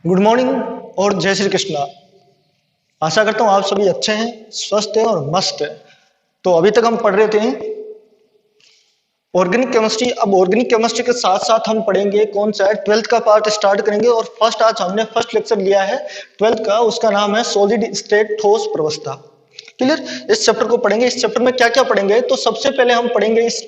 Good morning और जय श्री कृष्णा। आशा करता हूँ आप सभी अच्छे हैं, स्वस्थ हैं और मस्त हैं। तो अभी तक हम पढ़ रहे थे ऑर्गेनिक केमिस्ट्री। अब ऑर्गेनिक केमिस्ट्री के साथ साथ हम पढ़ेंगे कौन सा है, ट्वेल्थ का पार्ट स्टार्ट करेंगे। और आज हमने फर्स्ट लेक्चर लिया है ट्वेल्थ का, उसका नाम है सॉलिड स्टेट ठोस प्रवस्था। क्लियर? इस चैप्टर को पढ़ेंगे। इस चैप्टर में क्या क्या पढ़ेंगे, तो सबसे पहले हम पढ़ेंगे इस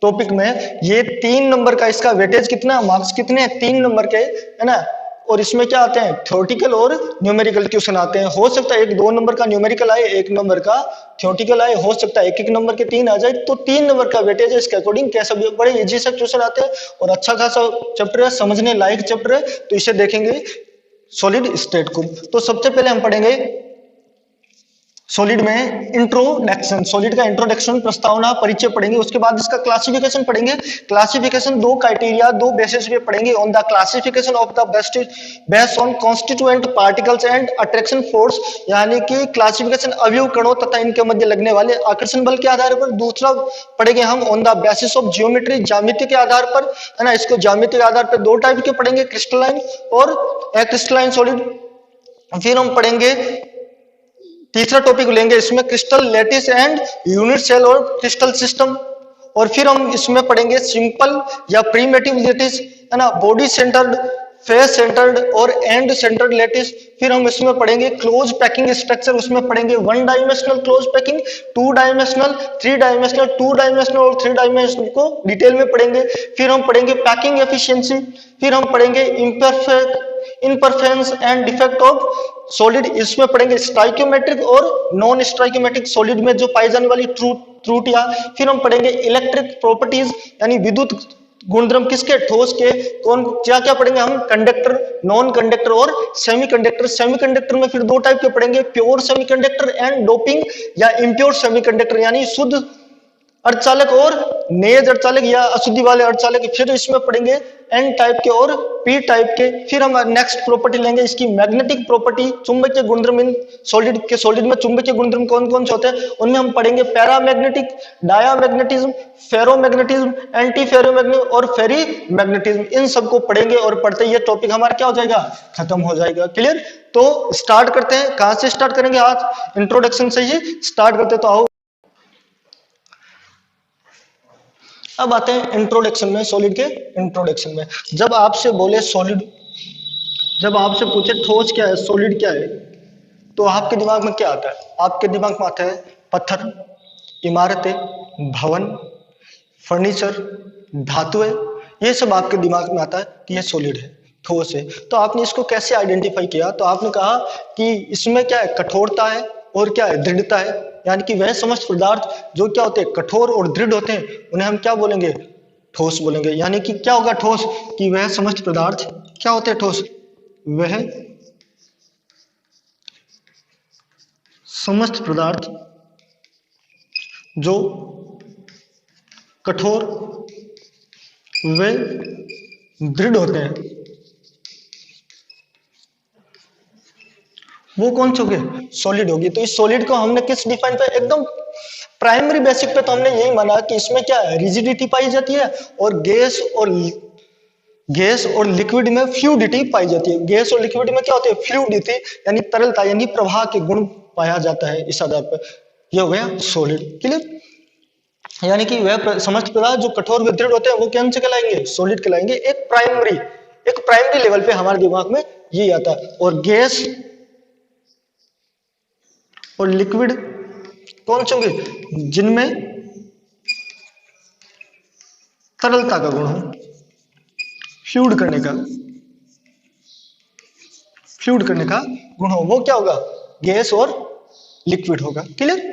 टॉपिक में ये 3 नंबर का, इसका वेटेज कितना, मार्क्स कितने हैं, 3 नंबर के, है ना। और इसमें क्या आते हैं, थ्योरेटिकल और न्यूमेरिकल क्वेश्चन आते हैं। हो सकता है 1-2 नंबर का न्यूमेरिकल आए, 1 नंबर का थ्योरेटिकल आए, हो सकता है 1-1 नंबर के 3 आ जाए। तो 3 नंबर का वेटेज है, इसके अकॉर्डिंग कैसा भी बड़े इजी से क्वेश्चन आते हैं और अच्छा खासा चैप्टर है, समझने लायक चैप्टर है। तो इसे देखेंगे सॉलिड स्टेट को। तो सबसे पहले हम पढ़ेंगे सॉलिड में इंट्रोडक्शन, सॉलिड का इंट्रोडक्शन, प्रस्तावना, परिचय पढ़ेंगे। उसके बाद इसका क्लासिफिकेशन पढ़ेंगे। क्लासिफिकेशन 2 क्राइटेरिया, 2 बेसिस पे पढ़ेंगे। On the classification of the based on constituent particles and attraction force, यानी कि क्लासिफिकेशन अवयव कणों तथा इनके मध्य लगने वाले आकर्षण बल के आधार पर। दूसरा पढ़ेंगे हम on the basis of geometry, ज्यामिति के आधार पर, है ना। इसको ज्यामिति के आधार पर 2 टाइप के पढ़ेंगे, क्रिस्टलाइन और एक्रिस्टलाइन सॉलिड। फिर हम पढ़ेंगे तीसरा टॉपिक लेंगे इसमें crystal lattice and unit cell और क्रिस्टल सिस्टम। और फिर हम इसमें पढ़ेंगे सिंपल या प्रीमेटिव लैटिस, है ना, बॉडी सेंटर्ड, फेस सेंटर्ड और एंड सेंटर्ड लैटिस। फिर हम इसमें पढ़ेंगे क्लोज पैकिंग स्ट्रक्चर, उसमें पढ़ेंगे 1 dimensional close packing, 2 dimensional, 3 dimensional, 2 dimensional और 3 डायमेंशनल को डिटेल में पढ़ेंगे। फिर हम पढ़ेंगे पैकिंग एफिशिएंसी। फिर हम पढ़ेंगे इम्परफेरेंस एंड डिफेक्ट ऑफ सॉलिड। इसमें पढ़ेंगे स्टाइकियोमेट्रिक और नॉन स्टाइकियोमेट्रिक सॉलिड में जो पाई जाने वाली त्रुटियां। फिर हम पढ़ेंगे इलेक्ट्रिक प्रॉपर्टीज, यानी विद्युत गुणधर्म किसके, ठोस के। कौन क्या क्या पढ़ेंगे हम, कंडक्टर, नॉन कंडक्टर और सेमीकंडक्टर। सेमीकंडक्टर में फिर 2 टाइप के पढ़ेंगे, प्योर सेमीकंडक्टर एंड डोपिंग या इम्प्योर सेमीकंडक्टर, यानी शुद्ध अर्धचालक और नेज अर्धचालक या अशुद्धि वाले अर्धचालक। फिर इसमें पढ़ेंगे एन टाइप के और पी टाइप के। फिर हम नेक्स्ट प्रॉपर्टी लेंगे इसकी मैग्नेटिक प्रॉपर्टी, चुंबकीय गुणधर्म। इन सॉलिड में चुंबकीय गुणधर्म कौन कौन से होते हैं, उनमें हम पढ़ेंगे paramagnetic, diamagnetism, ferromagnetism, anti ferromagnetism और फेरी मैग्नेटिज्म। इन सबको पढ़ेंगे और पढ़ते ही ये टॉपिक हमारा क्या हो जाएगा, खत्म हो जाएगा। क्लियर? तो स्टार्ट करते हैं। कहां से स्टार्ट करेंगे, आज इंट्रोडक्शन से ही स्टार्ट करते। तो आओ अब आते हैं इंट्रोडक्शन में, सॉलिड के इंट्रोडक्शन में। जब आपसे बोले सॉलिड, जब आपसे पूछे ठोस क्या है, सॉलिड क्या है, तो आपके दिमाग में क्या आता है? आपके दिमाग में आता है पत्थर, इमारतें, भवन, फर्नीचर, धातुएं। ये सब आपके दिमाग में आता है कि ये सॉलिड है, ठोस है। तो आपने इसको कैसे आइडेंटिफाई किया? तो आपने कहा कि इसमें क्या है, कठोरता है और क्या है, दृढ़ता है। यानी कि वह समस्त पदार्थ जो क्या होते हैं, कठोर और दृढ़ होते हैं, उन्हें हम क्या बोलेंगे, ठोस बोलेंगे। यानी कि क्या होगा ठोस, कि वह समस्त पदार्थ क्या होते हैं, ठोस, वह समस्त पदार्थ जो कठोर व दृढ़ होते हैं, वो कौन से हो गए, सॉलिड होगी। तो इस सॉलिड को हमने किस डिफाइन पे, एकदम प्राइमरी बेसिक पे तो हमने यही माना कि इसमें क्या है, रिजिडिटी पाई जाती है और गैस और लिक्विड में फ्लूइडिटी पाई जाती है। गैस और लिक्विड में क्या होती है, फ्लूइडिटी, यानी तरलता, यानी प्रवाह के गुण पाया जाता है इस आधार पर। यह हो गया सॉलिड। क्लियर? यानी कि वह समस्त पदार्थ जो कठोर व दृढ़ होते हैं वो कौन से कहलाएंगे, सॉलिड कहलाएंगे। एक प्राइमरी लेवल पे हमारे दिमाग में यही आता है। और गैस और लिक्विड कौन से होंगे, जिनमें तरलता का गुण हो, फ्लूइड करने का गुण हो, वो क्या होगा, गैस और लिक्विड होगा। क्लियर?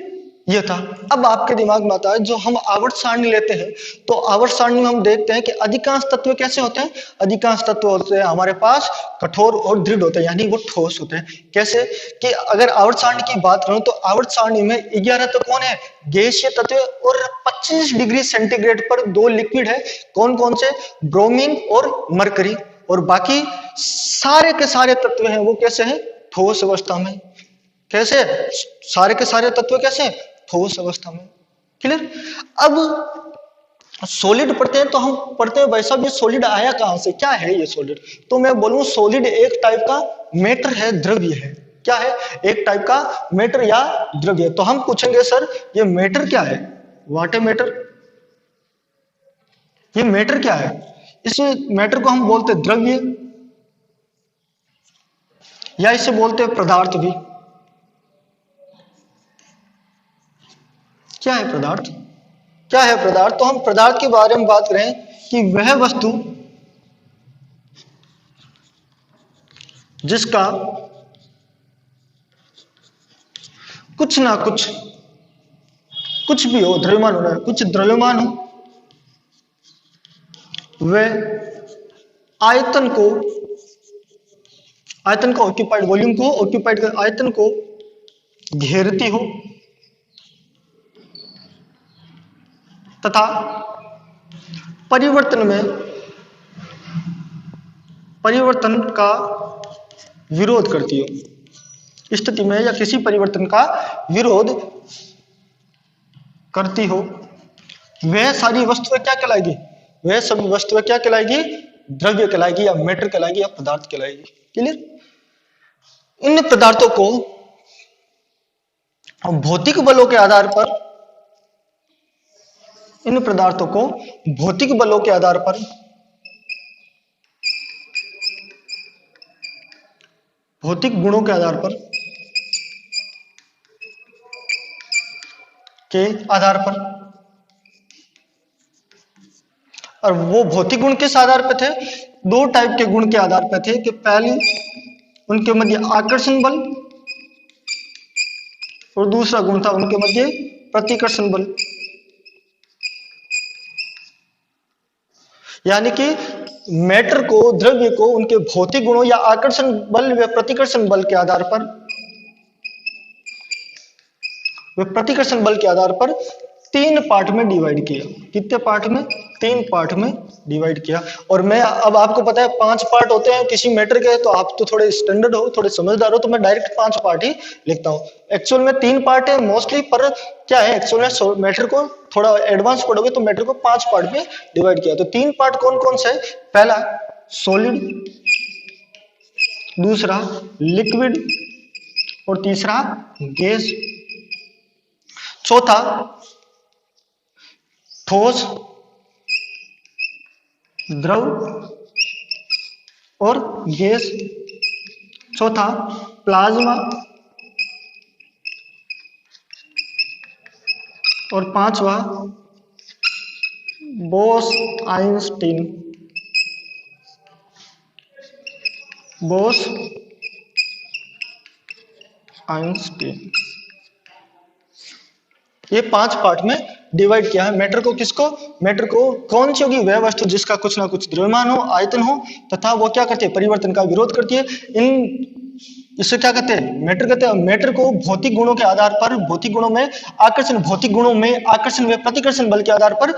ये था। अब आपके दिमाग में आता है, जो हम आवर्त सारणी लेते हैं, तो आवर्त सारणी में हम देखते हैं कि अधिकांश तत्व कैसे होते हैं, अधिकांश तत्व होते हैं हमारे पास कठोर और दृढ़ होते हैं, यानी वो ठोस होते हैं। कैसे कि अगर आवर्त सारणी की बात करूं तो आवर्त सारणी में 11 तत्व कौन है, गैसीय तत्व, और 25 डिग्री सेंटीग्रेड पर 2 लिक्विड है। कौन कौन से, ब्रोमीन और मरकरी। और बाकी सारे के सारे तत्व हैं वो कैसे हैं, ठोस अवस्था में। कैसे, सारे के सारे तत्व कैसे, ठोस अवस्था में। क्लियर? अब सॉलिड पढ़ते हैं तो हम पढ़ते हैं भाई साहब ये सॉलिड आया कहां से, क्या है ये सॉलिड। तो मैं बोलूं सॉलिड एक टाइप का मैटर है, द्रव्य है। क्या है? एक टाइप का मैटर या द्रव्य। तो हम पूछेंगे सर ये मैटर क्या है, व्हाट है मैटर, ये मैटर क्या है। इस मैटर को हम बोलते हैं द्रव्य, या इसे बोलते हैं पदार्थ भी। क्या है पदार्थ, क्या है पदार्थ। तो हम पदार्थ के बारे में बात करें कि वह वस्तु जिसका कुछ ना कुछ, कुछ भी हो, द्रव्यमान होना है, कुछ द्रव्यमान हो, वह आयतन को, आयतन का ऑक्यूपाइड वॉल्यूम को, ऑक्यूपाइड कर आयतन को घेरती हो तथा परिवर्तन में, परिवर्तन का विरोध करती हो, स्थिति में या किसी परिवर्तन का विरोध करती हो, वह सारी वस्तुएं क्या कहलाएगी, वह सभी वस्तुएं क्या कहलाएगी, द्रव्य कहलाएगी या मैटर कहलाएगी या पदार्थ कहलाएगी। क्लियर। इन पदार्थों को भौतिक बलों के आधार पर, इन पदार्थों को भौतिक बलों के आधार पर, भौतिक गुणों के आधार पर, के आधार पर, और वो भौतिक गुण किस आधार पर थे, दो टाइप के गुण के आधार पर थे कि पहली उनके मध्य आकर्षण बल और दूसरा गुण था उनके मध्य प्रतिकर्षण बल। यानी कि मैटर को, द्रव्य को उनके भौतिक गुणों या आकर्षण बल व प्रतिकर्षण बल के आधार पर, वे प्रतिकर्षण बल के आधार पर तीन पार्ट में डिवाइड किया। कितने पार्ट में, तीन पार्ट में डिवाइड किया। और मैं, अब आपको पता है 5 पार्ट होते हैं किसी मैटर के, तो आप तो थोड़े स्टैंडर्ड हो, थोड़े समझदार हो, तो मैं डायरेक्ट 5 पार्ट ही लिखता हूं। एक्चुअल में 3 पार्ट है मोस्टली, पर क्या है एक्चुअल में मैटर को थोड़ा एडवांस पढ़ोगे तो मैटर को 5 पार्ट में डिवाइड किया। तो 3 पार्ट कौन कौन से है, पहला सॉलिड, दूसरा लिक्विड और तीसरा गैस, चौथा ठोस, द्रव और गैस, चौथा प्लाज्मा और पांचवा बोस-आइंस्टीन, बोस-आइंस्टीन। ये 5 पार्ट में डिवाइड किया है मैटर को। किसको, मैटर को कौन सी होगी, वह वस्तु जिसका कुछ ना कुछ द्रव्यमान हो, आयतन हो, तथा वो क्या करती है, परिवर्तन का विरोध करती है। इसे क्या कहते हैं, मैटर कहते हैं। मैटर को भौतिक गुणों के आधार पर, भौतिक गुणों में आकर्षण, भौतिक गुणों में आकर्षण व प्रतिकर्षण बल के आधार पर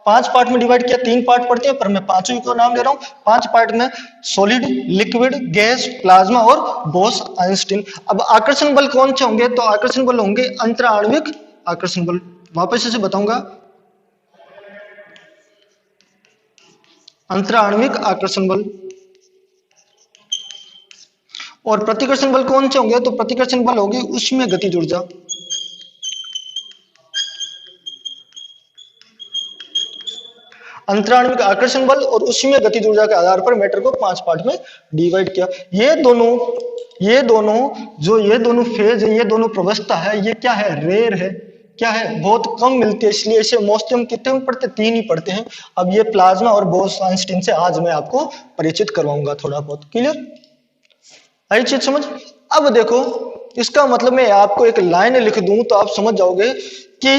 5 पार्ट में डिवाइड किया। 3 पार्ट पढ़ते हैं पर मैं पांचों को नाम ले रहा हूं। 5 पार्ट में सॉलिड, लिक्विड, गैस, प्लाज्मा और बोस-आइंस्टीन। अब आकर्षण बल कौन से होंगे, तो आकर्षण बल होंगे अंतराण्विक आकर्षण बल। वापस से बताऊंगा, अंतराण्विक आकर्षण बल। और प्रतिकर्षण बल कौन से होंगे, तो प्रतिकर्षण बल होगी उसमें गतिज ऊर्जा। अंतराण्विक आकर्षण बल और उसमें गतिज ऊर्जा के आधार पर मैटर को 5 पार्ट में डिवाइड किया। ये दोनों फेज है, ये दोनों प्रवस्था है, ये क्या है, रेयर है, क्या है, बहुत कम मिलती है, इसलिए इसे मोस्टली हम कितने में पढ़ते, 3 ही पढ़ते हैं। अब ये प्लाज्मा और बोस-आइंस्टीन से आज मैं आपको परिचित करवाऊंगा थोड़ा बहुत। क्लियर, आई चीज समझ। अब देखो, इसका मतलब मैं आपको एक लाइन लिख दूं तो आप समझ जाओगे कि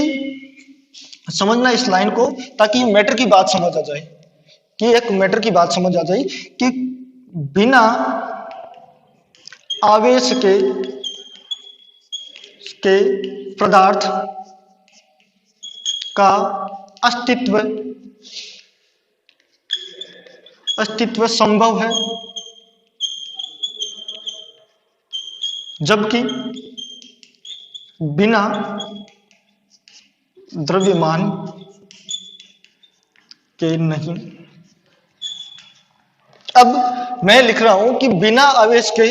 समझना इस लाइन को, ताकि मैटर की बात समझ आ जाए, कि एक मैटर की बात समझ आ जाए कि बिना आवेश के पदार्थ का अस्तित्व संभव है, जबकि बिना द्रव्यमान के नहीं। अब मैं लिख रहा हूं कि बिना आवेश के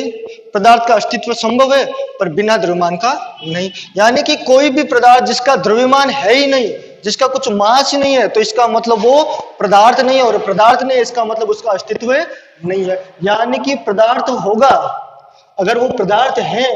पदार्थ का अस्तित्व संभव है पर बिना द्रव्यमान का नहीं। यानी कि कोई भी पदार्थ जिसका द्रव्यमान है ही नहीं, जिसका कुछ मास ही नहीं है, तो इसका मतलब वो पदार्थ नहीं है, और पदार्थ नहीं है इसका मतलब उसका अस्तित्व नहीं है। यानी कि पदार्थ होगा, अगर वो पदार्थ है,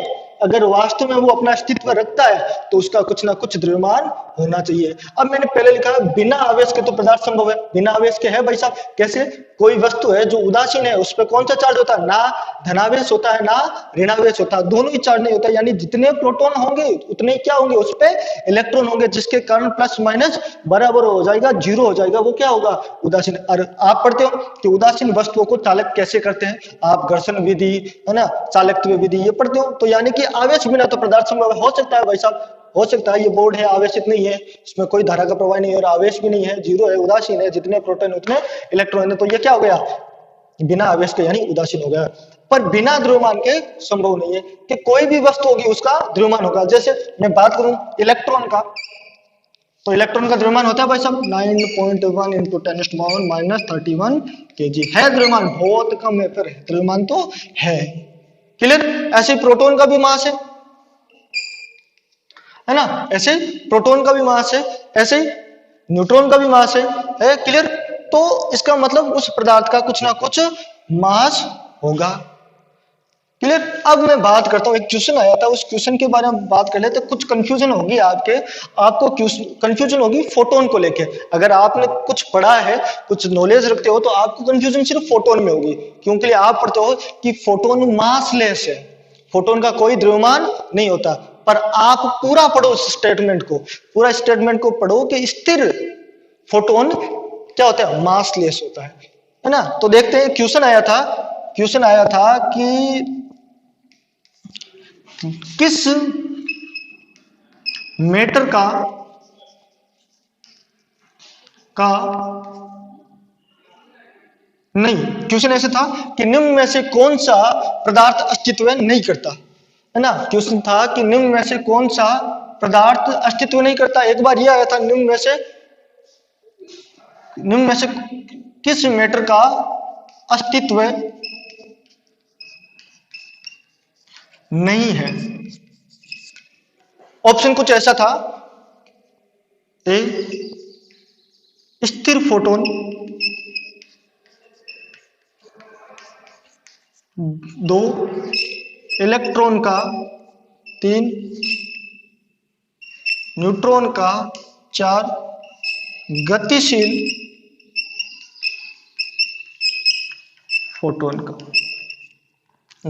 अगर वास्तव में वो अपना अस्तित्व रखता है, तो उसका कुछ ना कुछ द्रव्यमान होना चाहिए। अब मैंने पहले लिखा बिना आवेश के तो पदार्थ संभव है। बिना आवेश के है भाई साहब, कैसे? कोई वस्तु है जो उदासीन है, उस पर कौन सा चार्ज होता है? ना धनावेश होता है ना ऋणावेश होता है, दोनों ही चार्ज नहीं होता। यानी जितने प्रोटॉन होंगे उतने क्या होंगे? उस पे इलेक्ट्रॉन होंगे, जिसके कारण प्लस माइनस बराबर हो जाएगा, जीरो हो जाएगा। वो क्या होगा? उदासीन। और आप पढ़ते हो कि उदासीन वस्तुओं को चालक कैसे करते हैं, आप घर्षण विधि, है ना, चालकत्व विधि, ये पढ़ते हो। तो यानी कि आवेश बिना तो पदार्थ संभव हो सकता है भाई साहब, हो सकता है। ये बोर्ड है, आवेशित नहीं है, इसमें कोई धारा का प्रवाह नहीं है, और आवेश भी नहीं है, जीरो है, उदासीन है, जितने प्रोटॉन उतने इलेक्ट्रॉन है। तो ये क्या हो गया? बिना आवेश के यानी उदासीन हो गया। पर बिना द्रव्यमान के संभव नहीं है कि कोई भी वस्तु होगी उसका द्रव्यमान होगा। जैसे मैं बात करूं इलेक्ट्रॉन का, तो इलेक्ट्रॉन का द्रव्यमान होता है भाई साहब 9.1 इंटू 10⁻³ kg है। द्रव्यमान बहुत कम है, पर द्रव्यमान तो है। क्लियर? ऐसे प्रोटॉन का भी मास है ना, ऐसे प्रोटॉन का भी मास है, ऐसे न्यूट्रॉन का भी मास है। क्लियर? तो इसका मतलब उस पदार्थ का कुछ ना कुछ मास होगा। क्लियर? अब मैं बात करता हूं, एक क्वेश्चन आया था, उस क्वेश्चन के बारे में बात कर लेते। कुछ कंफ्यूजन होगी आपको कंफ्यूजन होगी फोटोन को लेके। अगर आपने कुछ पढ़ा है, कुछ नॉलेज रखते हो, तो आपको कंफ्यूजन सिर्फ फोटोन में होगी, क्योंकि आप पढ़ते हो कि फोटोन मासलेस है, फोटोन का कोई द्रव्यमान नहीं होता। पर आप पूरा पढ़ो इस स्टेटमेंट को, पूरा स्टेटमेंट को पढ़ो कि स्थिर फोटोन क्या होता है? मासलेस होता है ना। तो देखते हैं, क्वेश्चन आया था कि किस मैटर का नहीं, क्वेश्चन ऐसे था कि निम्न में से कौन सा पदार्थ अस्तित्व नहीं करता, है ना। क्वेश्चन था कि निम्न में से कौन सा पदार्थ अस्तित्व नहीं करता। एक बार यह आया था निम्न में से किस मैटर का अस्तित्व नहीं है। ऑप्शन कुछ ऐसा था, ए स्थिर फोटोन, 2 इलेक्ट्रॉन का, 3 न्यूट्रॉन का, 4 गतिशील फोटोन का,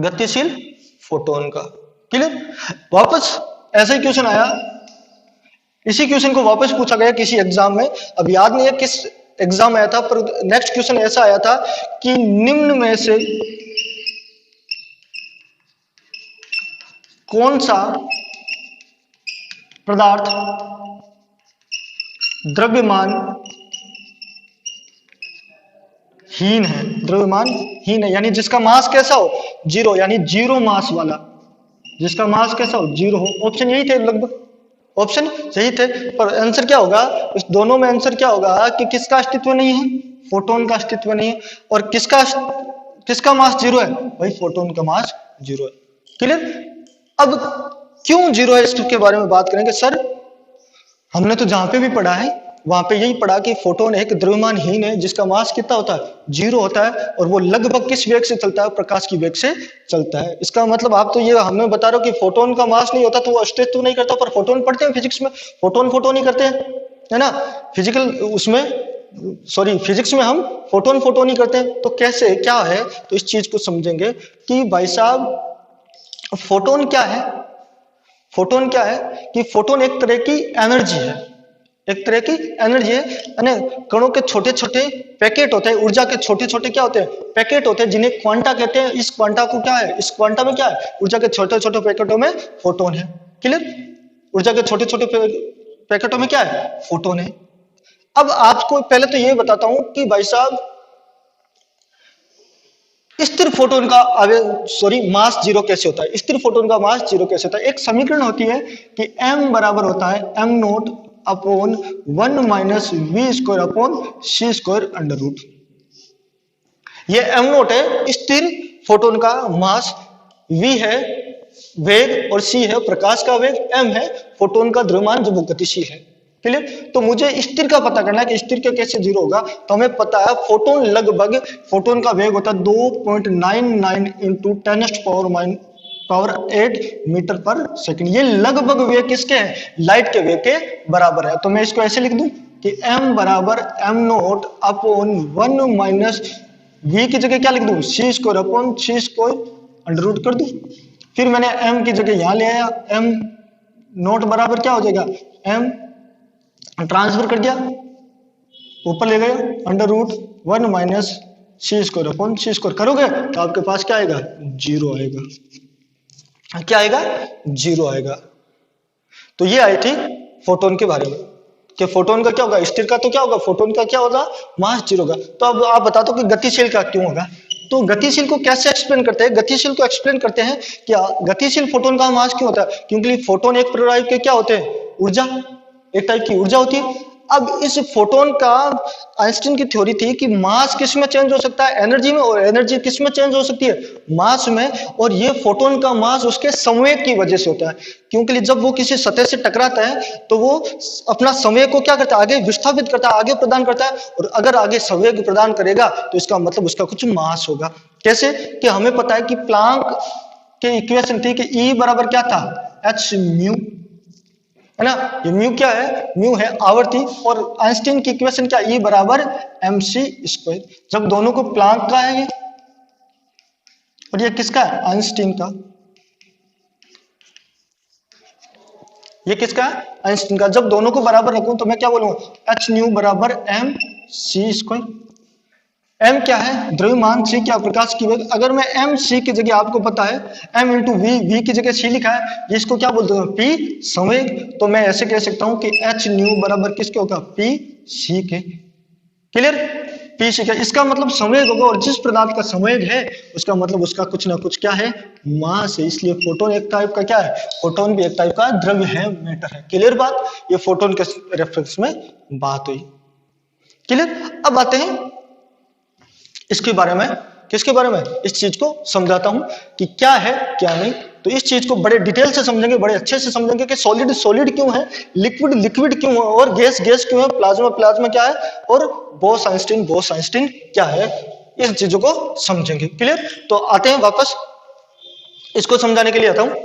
गतिशील फोटोन का। क्लियर? वापस ऐसा ही क्वेश्चन आया, इसी क्वेश्चन को वापस पूछा गया किसी एग्जाम में, अब याद नहीं है किस एग्जाम आया था, पर नेक्स्ट क्वेश्चन ऐसा आया था कि निम्न में से कौन सा पदार्थ द्रव्यमान हीन है, द्रव्यमान हीन है, यानी जिसका मास कैसा हो? जीरो, यानी जीरो मास वाला, जिसका मास कैसा हो? जीरो हो। ऑप्शन यही थे, लगभग ऑप्शन सही थे, पर आंसर क्या होगा? इस दोनों में आंसर क्या होगा कि किसका अस्तित्व नहीं है? फोटोन का अस्तित्व नहीं है। और किसका मास जीरो है? भाई फोटोन का मास जीरो है। क्लियर? अब क्यों जीरो है इसके बारे में बात करेंगे। सर हमने तो जहां पे भी पढ़ा है वहां पे यही पढ़ा कि फोटोन एक द्रव्यमानहीन है, जिसका मास कितना होता है? जीरो होता है, और वो लगभग किस वेग से चलता है? प्रकाश की वेग से चलता है। इसका मतलब आप तो ये हमें बता रहे हो कि फोटोन का मास नहीं होता तो वो अस्तित्व नहीं करता। पर फोटोन पढ़ते हैं फिजिक्स में, फोटोन ही करते हैं, है ना। फिजिक्स में हम फोटोन ही करते हैं। तो कैसे, क्या है? तो इस चीज को समझेंगे कि भाई साहब फोटोन क्या है। फोटोन क्या है कि फोटोन एक तरह की एनर्जी है, एक तरह की एनर्जी है। कणों के छोटे छोटे पैकेट होते हैं, ऊर्जा के छोटे छोटे क्या होते हैं? पैकेट होते हैं, जिन्हें क्वांटा कहते हैं। इस क्वांटा को क्या है? इस क्वांटा में क्या है? ऊर्जा के छोटे छोटे पैकेटों में फोटोन है। क्लियर? ऊर्जा के छोटे छोटे पैकेटों में क्या है? फोटोन है। अब आपको पहले तो ये बताता हूं कि भाई साहब स्थिर फोटोन का मास जीरो कैसे होता है। स्थिर फोटोन का मास जीरो कैसे होता है? एक समीकरण होती है कि m बराबर होता है m naught upon 1 minus v square upon c square under root. ये m नॉट है स्थिर फोटोन का मास, v है वेग और c है प्रकाश का वेग, m है फोटोन का द्रव्यमान जो गतिशील है। क्लियर? तो मुझे स्थिर का पता करना है कि स्थिर का कैसे जीरो होगा। तो हमें पता है फोटोन लगभग, फोटोन का वेग होता है 2.99 इंटू 10 पावर 8 मीटर पर सेकंड। ये लगभग वेग किसके है? लाइट के वेग के बराबर है। तो मैं इसको ऐसे लिख दूं कि m बराबर m naught upon 1 minus v की जगह क्या लिख दूं? सी square upon c square under root कर दूं। फिर मैंने m की जगह यहां ले आया, m नॉट बराबर क्या हो जाएगा? m ट्रांसफर कर दिया, ऊपर ले गए अंडर रूट 1 माइनस सी स्क्वायर अपॉन सी स्क्वायर करोगे तो आपके पास क्या आएगा? जीरो आएगा। क्या आएगा? जीरो आएगा। तो ये आई थी फोटोन के बारे में कि फोटोन का क्या होगा, स्थिर का तो क्या होगा, फोटोन का क्या होगा, मास जीरो होगा। तो अब आप बता दो कि गतिशील का क्यों होगा। तो गतिशील को कैसे एक्सप्लेन करते हैं? गतिशील को एक्सप्लेन करते हैं कि गतिशील फोटोन का मास क्यों होता है, क्योंकि फोटोन एक प्रकार के क्या होते हैं? ऊर्जा, एक टाइप की ऊर्जा होती है। अब इस फोटोन का आइंस्टीन की थ्योरी थी कि मास किस में चेंज हो सकता है? एनर्जी में। और एनर्जी किस में चेंज हो सकती है? मास में। और ये फोटोन का मास उसके संवेग की वजह से होता है, क्योंकि जब वो किसी सतह से टकराता है तो वो अपना संवेग को क्या करता है? आगे विस्थापित करता है, आगे प्रदान करता है। और अगर आगे संवेग प्रदान करेगा तो इसका मतलब उसका कुछ मास होगा। कैसे? कि हमें पता है कि प्लांक के इक्वेशन थी कि E बराबर क्या था? एच म्यू, है ना। ये म्यू क्या है? म्यू है आवर्ती। और आइंस्टीन की इक्वेशन क्या? E बराबर mc स्क्वायर। जब दोनों को प्लांक का है ये, और ये किसका है? आइंस्टीन का। ये किसका है? आइंस्टीन का। जब दोनों को बराबर रखूं तो मैं क्या बोलूंगा? एच न्यू बराबर mc स्क्वायर। m क्या है? द्रव्यमान, c क्या? प्रकाश की वेग। अगर मैं m c की जगह, आपको पता है m इंटू v की जगह c लिखा है, जिसको क्या बोलते हैं? p संवेग। तो मैं ऐसे कह सकता हूं कि h न्यू बराबर किसके होगा? p c के। क्लियर? p c के। इसका मतलब संवेग होगा, और जिस पदार्थ का संवेग है उसका मतलब उसका कुछ ना कुछ क्या है? मास है। इसलिए फोटोन एक टाइप का क्या है? फोटोन भी एक टाइप का द्रव्य है, मैटर है। क्लियर बात? ये फोटोन के रेफरेंस में बात हुई। क्लियर? अब आते हैं इसके बारे में। किसके बारे में? इस चीज को समझाता हूं कि क्या है क्या नहीं। तो इस चीज को बड़े डिटेल से समझेंगे, बड़े अच्छे से समझेंगे कि सॉलिड सॉलिड क्यों है, लिक्विड लिक्विड क्यों है, और गैस गैस क्यों है, प्लाज्मा प्लाज्मा क्या है, और बोस आइंस्टीन क्या है। इन चीजों को समझेंगे। क्लियर? तो आते हैं वापस, इसको समझाने के लिए आता हूं।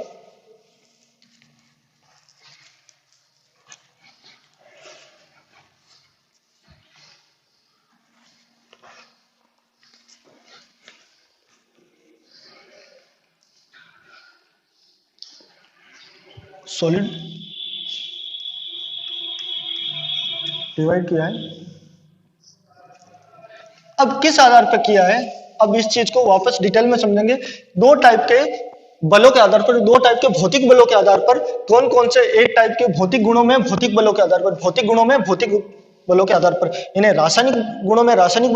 सॉलिड डिवाइड किया है, अब किस आधार पर किया है? अब इस चीज को वापस डिटेल में समझेंगे। दो टाइप के बलों के आधार पर, दो टाइप के भौतिक बलों के आधार पर। कौन कौन से? एक टाइप के भौतिक गुणों में भौतिक बलों के आधार पर, भौतिक गुणों में भौतिक बलों के आधार पर, इन्हें रासायनिक गुणों में रासायनिक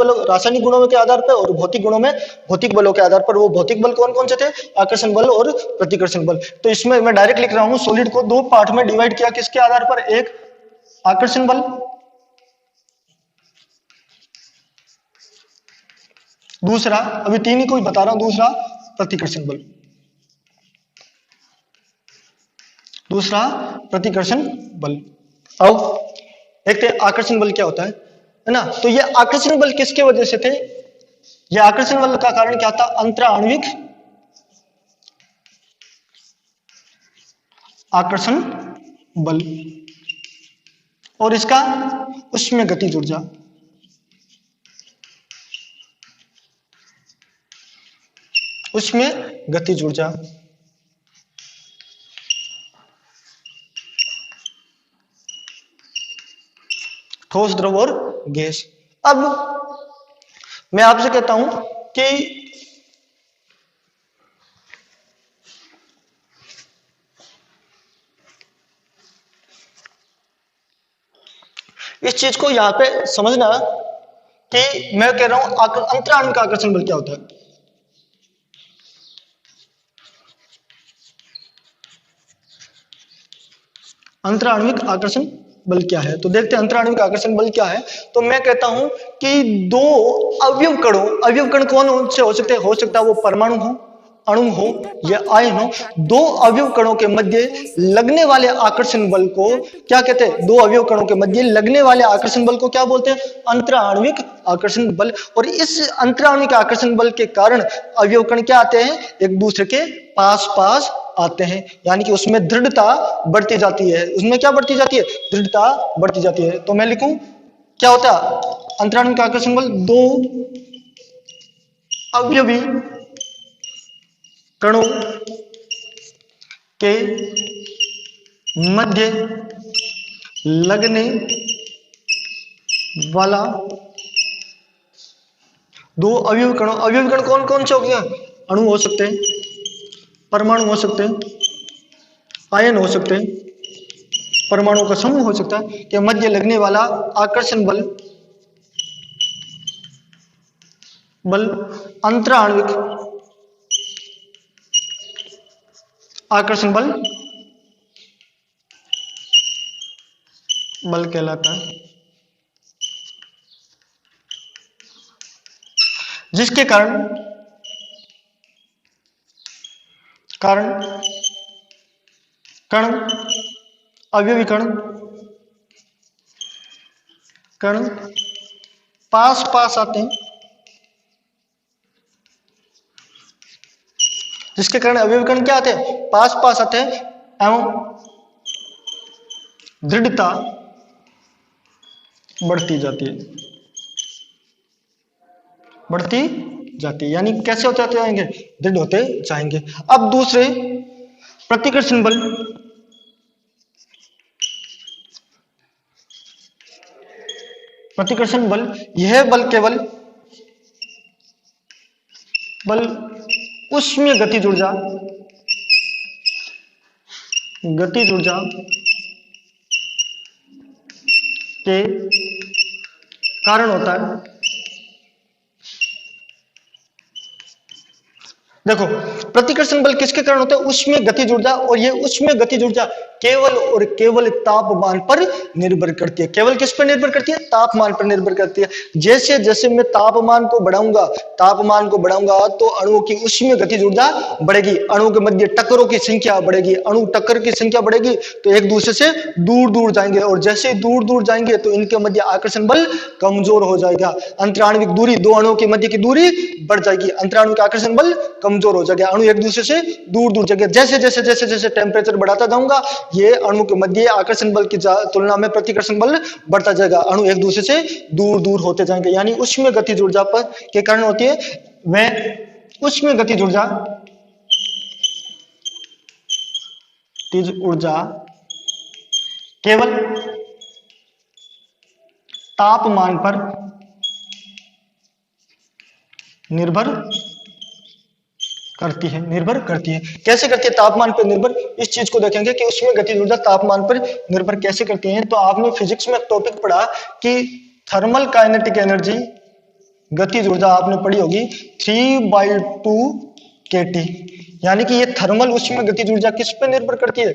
गुणों के आधार पर, और भौतिक गुणों में भौतिक बलों के आधार पर। वो भौतिक बल कौन कौन से थे? आकर्षण बल और प्रतिकर्षण बल। तो इसमें मैं डायरेक्ट लिख रहा हूं, सॉलिड को दो पार्ट में डिवाइड किया। किसके आधार पर? एक आकर्षण बल, दूसरा, अभी तीन ही कोई बता रहा हूं, दूसरा प्रतिकर्षण बल। दूसरा प्रतिकर्षण बल। आओ देखते हैं आकर्षण बल क्या होता है ना। तो ये आकर्षण बल किसके वजह से थे? ये आकर्षण बल का कारण क्या था? अंतराण्विक आकर्षण बल, और इसका उसमें गतिज ऊर्जा। उसमें गतिज ऊर्जा। ठोस, द्रव और गैस। अब मैं आपसे कहता हूं कि इस चीज को यहां पे समझना कि मैं कह रहा हूं अंतराण्विक आकर्षण बल क्या होता है। अंतराण्विक आकर्षण बल क्या है। तो देखते हैं अंतराण्विक आकर्षण बल क्या है। तो मैं कहता हूं कि दो अवयव कण कौन से हो सकते हैं? हो सकता है वो परमाणु हो, अणु हो या आयन हो। दो अवयव कणों के मध्य लगने वाले आकर्षण बल को क्या कहते हैं? दो अवयव कणों के मध्य लगने वाले आकर्षण बल को क्या बोलते हैं? अंतराण्विक आकर्षण बल। और इस अंतराण्विक आकर्षण बल के कारण अवयव कण क्या आते हैं? एक दूसरे के पास पास आते हैं, यानी कि उसमें दृढ़ता बढ़ती जाती है। उसमें क्या बढ़ती जाती है? दृढ़ता बढ़ती जाती है। तो मैं लिखूं क्या होता है अंतराण्विक आकर्षण बल? दो अवयवी कणों के मध्य लगने वाला दो अवयवी कण कौन कौन से हो गया? अणु हो सकते हैं, परमाणु हो सकते हैं, आयन हो सकते हैं, परमाणु का समूह हो सकता है के मध्य लगने वाला आकर्षण बल अंतराण्विक आकर्षण बल कहलाता है, जिसके कारण कण अवयवी कण पास पास आते हैं, जिसके कारण अवयवी कण क्या आते हैं? पास पास आते हैं एवं दृढ़ता बढ़ती जाती है, यानी कैसे होते जाएंगे? दृढ़ होते जाएंगे। अब दूसरे प्रतिकर्षण बल। प्रतिकर्षण बल यह बल उष्मीय गतिज ऊर्जा के कारण होता है। देखो प्रतिकर्षण बल किसके कारण होता है? उष्मीय गतिज ऊर्जा। और ये उष्मीय गतिज ऊर्जा केवल और केवल तापमान पर निर्भर करती है। केवल किस पर निर्भर करती है? तापमान पर निर्भर करती है। जैसे जैसे मैं तापमान को बढ़ाऊंगा तो अणुओं की उष्मीय गतिज ऊर्जा बढ़ेगी, अणुओं के मध्य टक्करों की संख्या बढ़ेगी, अणु टक्कर की संख्या बढ़ेगी तो एक दूसरे से दूर दूर जाएंगे, और जैसे दूर दूर जाएंगे तो इनके मध्य आकर्षण बल कमजोर हो जाएगा। अंतराण्विक दूरी, दो अणुओं के मध्य की दूरी बढ़ जाएगी, अंतराण्विक आकर्षण बल कमजोर हो जाएगा, अणु एक दूसरे से दूर दूर जाएंगे। जैसे टेम्परेचर बढ़ाता जाऊंगा ये अणु के मध्य आकर्षण बल की तुलना में प्रतिकर्षण बल बढ़ता जाएगा, अणु एक दूसरे से दूर दूर होते जाएंगे। यानी उष्मीय गतिज ऊर्जा पर के कारण होती है वह उष्मीय गतिज ऊर्जा केवल तापमान पर निर्भर करती है। कैसे करती है? तापमान पर निर्भर। इस चीज को देखेंगे कि उसमें गतिज ऊर्जा तापमान पर निर्भर कैसे करती है। तो आपने फिजिक्स में एक टॉपिक पढ़ा कि थर्मल काइनेटिक एनर्जी, गतिज ऊर्जा आपने पढ़ी होगी 3/2 kT। यानी कि ये थर्मल उष्मीय गतिज ऊर्जा किस पे निर्भर करती है?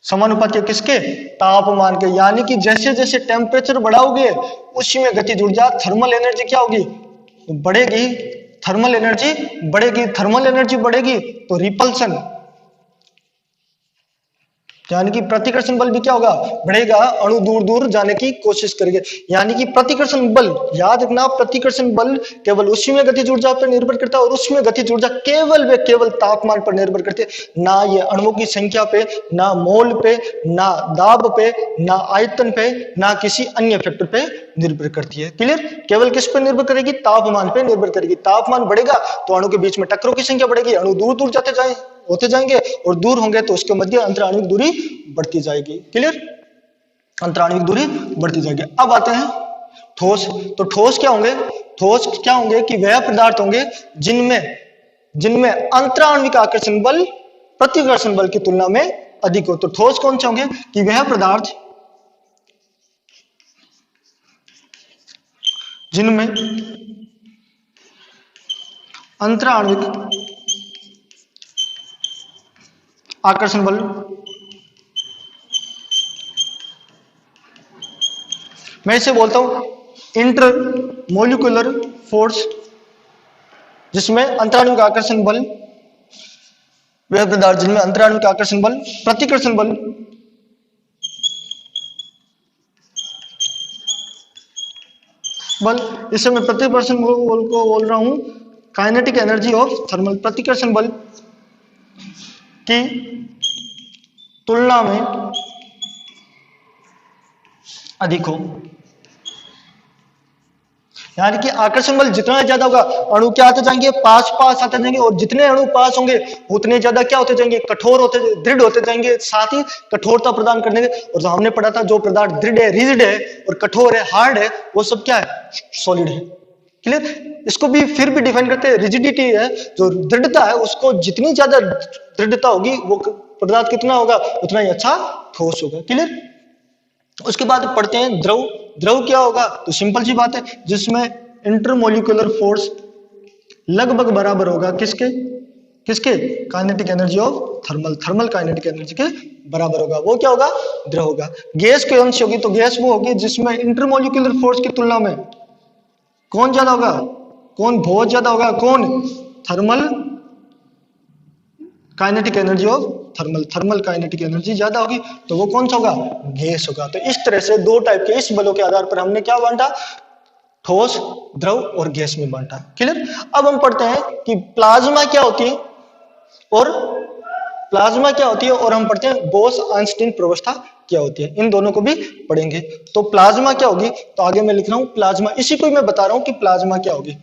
समानुपाती किसके? तापमान के। यानी कि जैसे जैसे टेम्परेचर बढ़ाओगे उष्मीय गतिज ऊर्जा थर्मल एनर्जी क्या होगी? बढ़ेगी। थर्मल एनर्जी बढ़ेगी तो रिपल्सन यानी कि प्रतिकर्षण बल भी क्या होगा? बढ़ेगा, अणु दूर दूर जाने की कोशिश करेंगे। यानी कि प्रतिकर्षण बल, याद रखना, प्रतिकर्षण बल केवल उष्मीय गतिज ऊर्जा पर निर्भर करता है, और उष्मीय गतिज ऊर्जा केवल तापमान पर निर्भर करती है। ना ये अणुओं की संख्या पे, ना मोल पे, ना दाब पे, ना आयतन पे, ना किसी अन्य फैक्टर पे निर्भर करती है। क्लियर? केवल किस पर निर्भर करेगी? तापमान पे निर्भर करेगी। तापमान बढ़ेगा तो अणु के बीच में टक्करों की संख्या बढ़ेगी, अणु दूर दूर होते जाएंगे, और दूर होंगे तो उसके मध्य अंतराण्विक दूरी बढ़ती जाएगी। क्लियर? अंतराण्विक दूरी बढ़ती जाएगी। अब आते हैं ठोस। तो ठोस क्या होंगे कि वह पदार्थ होंगे जिनमें अंतराण्विक आकर्षण बल प्रतिकर्षण बल की तुलना में अधिक हो। तो ठोस कौन से होंगे? कि वह पदार्थ जिनमें अंतराण्विक आकर्षण बल मैं इसे बोलता हूं इंटर मोलिकुलर फोर्स, जिसमें अंतराणु आकर्षण बल, वह पदार्थ जिनमें अंतराणु आकर्षण बल, प्रतिकर्षण बल, इसे मैं प्रतिकर्षण बल को बोल रहा हूं काइनेटिक एनर्जी ऑफ थर्मल, प्रतिकर्षण बल की तुलना में अधिक हो। यानी कि आकर्षण बल जितना ज्यादा होगा, अणु क्या आते जाएंगे, पास पास आते जाएंगे, और जितने अणु पास होंगे उतने ज्यादा क्या होते जाएंगे, कठोर होते, दृढ़ होते जाएंगे, साथ ही कठोरता प्रदान करने के। और जो हमने पढ़ा था, जो पदार्थ दृढ़ है, रिजिड है और कठोर है, हार्ड है, वो सब क्या है, सॉलिड है। क्लियर? इसको भी फिर भी डिफाइन करते हैं, रिजिडिटी है, जो दृढ़ता है, उसको जितनी ज्यादा दृढ़ता होगी वो पदार्थ कितना होगा, उतना ही अच्छा ठोस होगा। क्लियर? उसके बाद पढ़ते हैं द्रव। द्रव क्या होगा, तो सिंपल सी बात है, जिसमें इंटरमोलिकुलर फोर्स लगभग बराबर होगा किसके, किसके, kinetic energy of thermal, thermal kinetic energy के बराबर होगा। वो क्या होगा, द्रव होगा। गैस की अंश होगी, तो गैस वो होगी जिसमें इंटरमोलिकुलर फोर्स की तुलना में कौन ज्यादा होगा, कौन बहुत ज्यादा होगा, कौन, thermal kinetic energy of thermal, thermal kinetic energy ज्यादा होगी, तो वो कौन सा होगा, गैस होगा। तो इस तरह से दो टाइप के इस बलों के आधार पर हमने क्या बांटा, ठोस, द्रव और गैस में बांटा। क्लियर? अब हम पढ़ते हैं कि प्लाज्मा क्या होती है, और प्लाज्मा क्या होती है, और हम पढ़ते हैं बोस-आइंस्टीन प्रवस्था क्या होती है। इन दोनों को भी पढ़ेंगे। तो प्लाज्मा क्या होगी, तो आगे मैं लिख रहा हूं प्लाज्मा, इसी को मैं बता रहा हूं कि प्लाज्मा क्या होगी,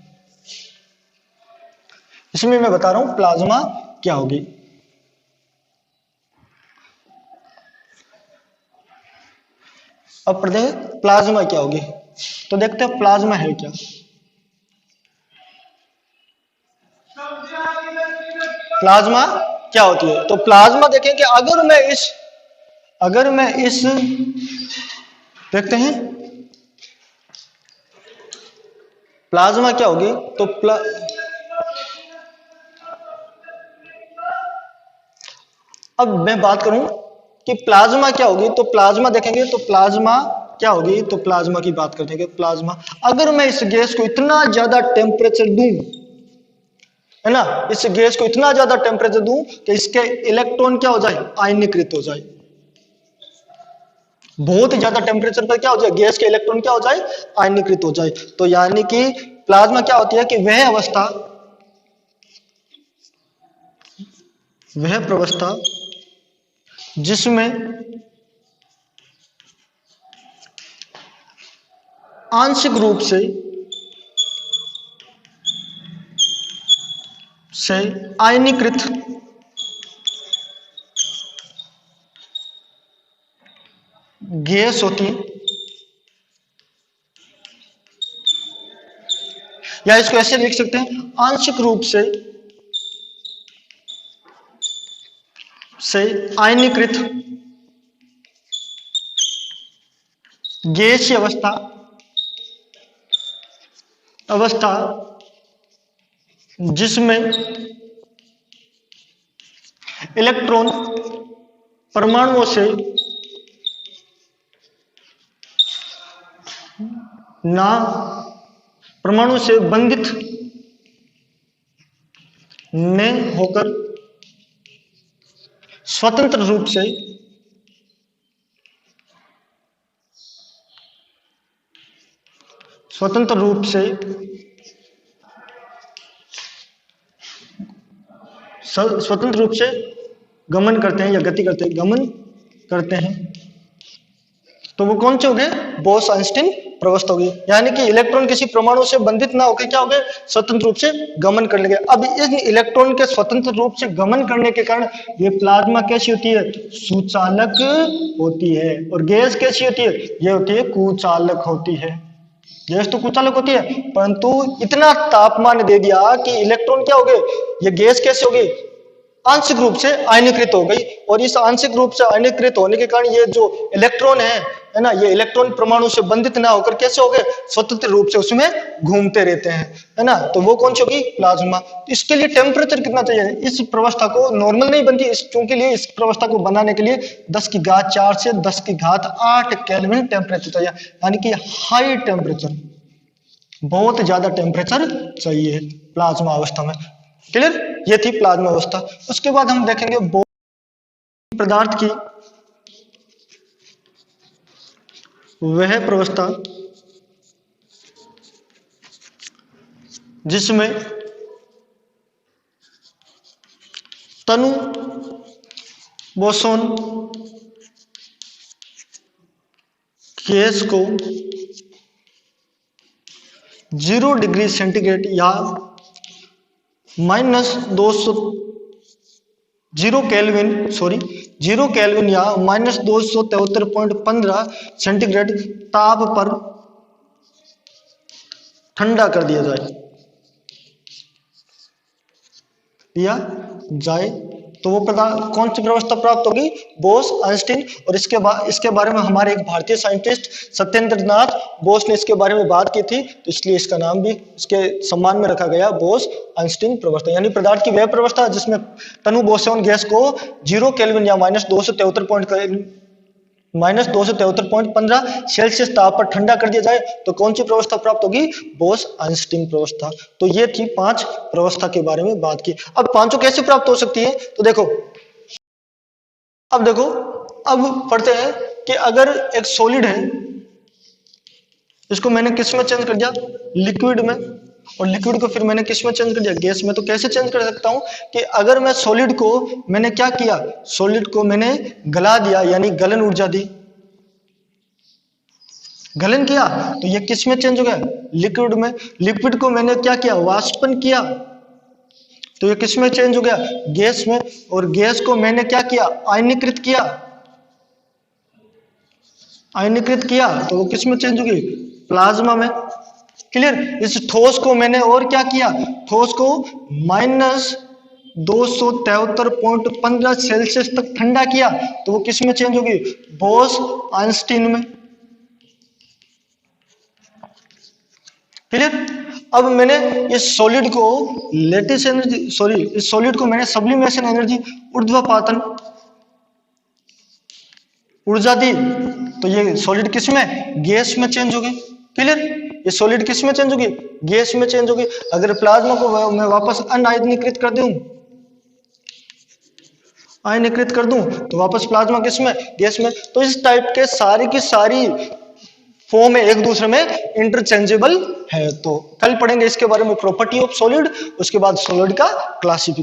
इसमें मैं बता रहा हूं प्लाज्मा क्या होगी। अब पढ़ते हैं प्लाज्मा क्या होगी। तो देखते हैं प्लाज्मा है क्या। प्लाज्मा क्या होती है, तो प्लाज्मा देखें कि अगर मैं इस देखते हैं प्लाज्मा क्या होगी, तो अब मैं बात करूं कि प्लाज्मा क्या होगी, तो प्लाज्मा देखेंगे, तो प्लाज्मा क्या होगी, तो प्लाज्मा की बात करते हैं। प्लाज्मा, अगर मैं इस गैस को इतना ज्यादा टेम्परेचर दूं, है ना, इस गैस को इतना ज्यादा टेम्परेचर दूं कि इसके इलेक्ट्रॉन क्या हो जाए, आयनीकृत हो जाए। बहुत ही ज्यादा टेम्परेचर पर क्या हो जाए, गैस के इलेक्ट्रॉन क्या हो जाए, आयनीकृत हो जाए। तो यानी कि प्लाज्मा क्या होती है कि वह अवस्था, वह प्रवस्था जिसमें आंशिक रूप से आयनीकृत गैस होती है, या इसको ऐसे लिख सकते हैं, आंशिक रूप से आयनीकृत गैसीय अवस्था जिसमें इलेक्ट्रॉन परमाणुओं से ना परमाणु से बंधित न होकर स्वतंत्र रूप से स्वतंत्र रूप से गमन करते हैं या गति करते हैं, गमन करते हैं, तो वो कौन से हो गए, बोस-आइंस्टीन प्रवस्था होगी। यानी कि इलेक्ट्रॉन किसी परमाणु से बंधित ना होकर क्या हो गए, स्वतंत्र रूप से गमन कर लेंगे। अब इन इलेक्ट्रॉन के स्वतंत्र रूप से गमन करने के कारण ये प्लाज्मा कैसी होती है, सुचालक होती है। और गैस कैसी होती है, ये होती है कुचालक होती है। गैस तो कुचालक होती है, परंतु इतना तापमान दे दिया कि इलेक्ट्रॉन क्या हो गए, ये गैस कैसे हो गई, आंशिक रूप से आयनीकृत हो गई। और इस आंशिक रूप से आयनीकृत होने के कारण ये जो इलेक्ट्रॉन है है ना, ये इलेक्ट्रॉन परमाणु से बंधित ना होकर कैसे हो गए, स्वतंत्र रूप से उसमें घूमते रहते हैं, है ना, तो वो कौन सी होगी, प्लाज्मा। इसके लिए टेम्परेचर कितना चाहिए, इस प्रवस्था को नॉर्मल नहीं बनती, इस क्योंकि लिए इस प्रवस्था को बनाने के लिए 10⁴ से 10⁸ केल्विन टेम्परेचर चाहिए, यानी कि हाई टेम्परेचर, बहुत ज्यादा टेम्परेचर चाहिए प्लाज्मा अवस्था में। क्लियर, ये थी प्लाज्मा अवस्था। उसके बाद हम देखेंगे पदार्थ की वह प्रवस्था जिसमें तनु बोसोन गैस को 0 डिग्री सेंटीग्रेड या -200 0 केल्विन या -273.15 सेंटीग्रेड ताप पर ठंडा कर दिया जाए तो वो कौन सी व्यवस्था प्राप्त होगी, बोस आइंस्टीन। और इसके बारे में हमारे एक भारतीय साइंटिस्ट सत्येंद्र नाथ बोस ने इसके बारे में बात की थी, तो इसलिए इसका नाम भी इसके सम्मान में रखा गया, बोस आइंस्टीन प्रवस्था, यानी पदार्थ की वह प्रवस्था जिसमें तनु बोसोन गैस को 0 केल्विन या -273.15 सेल्सियस ताप पर ठंडा कर दिया जाए तो कौन सी प्रवस्था प्राप्त होगी, बोस आइंस्टीन प्रवस्था। तो ये थी 5 प्रवस्था के बारे में बात की। अब पांचों कैसे प्राप्त हो सकती है, तो देखो अब पढ़ते हैं कि अगर एक सॉलिड है, इसको मैंने किस में चेंज कर दिया, लिक्विड में, और लिक्विड को फिर मैंने किस में चेंज कर दिया, गैस में। तो कैसे चेंज कर सकता हूं कि अगर मैं सॉलिड को मैंने क्या किया, सॉलिड को मैंने गला दिया, यानी गलन ऊर्जा दी, गलन किया, तो ये किस में चेंज हो गया, लिक्विड में। लिक्विड को मैंने क्या किया, वाष्पन किया, तो ये किस में चेंज हो गया, गैस में। और गैस को मैंने क्या किया, आयनीकृत किया, तो वो किस में चेंज हो गई, प्लाज्मा में। क्लियर। इस ठोस को मैंने और क्या किया, ठोस को -273.15 सेल्सियस तक ठंडा किया, तो वो किस में चेंज होगी, बोस आइंस्टीन में। क्लियर। अब मैंने इस सॉलिड को इस सॉलिड को मैंने सब्लिमेशन एनर्जी, ऊर्ध्वपातन ऊर्जा दी, तो ये सॉलिड किस में, गैस में चेंज हो गई। क्लियर। ये सॉलिड किस में चेंज होगी, गैस में चेंज होगी। अगर प्लाज्मा को मैं वापस अनायनीकृत कर दूं, आयनीकृत कर दूं, तो वापस प्लाज्मा किस में, गैस में। तो इस टाइप के सारी की सारी फॉर्म एक दूसरे में इंटरचेंजेबल है। तो कल पढ़ेंगे इसके बारे में, प्रॉपर्टी ऑफ सॉलिड, उसके बाद सॉलिड का क्लासिफिकेशन।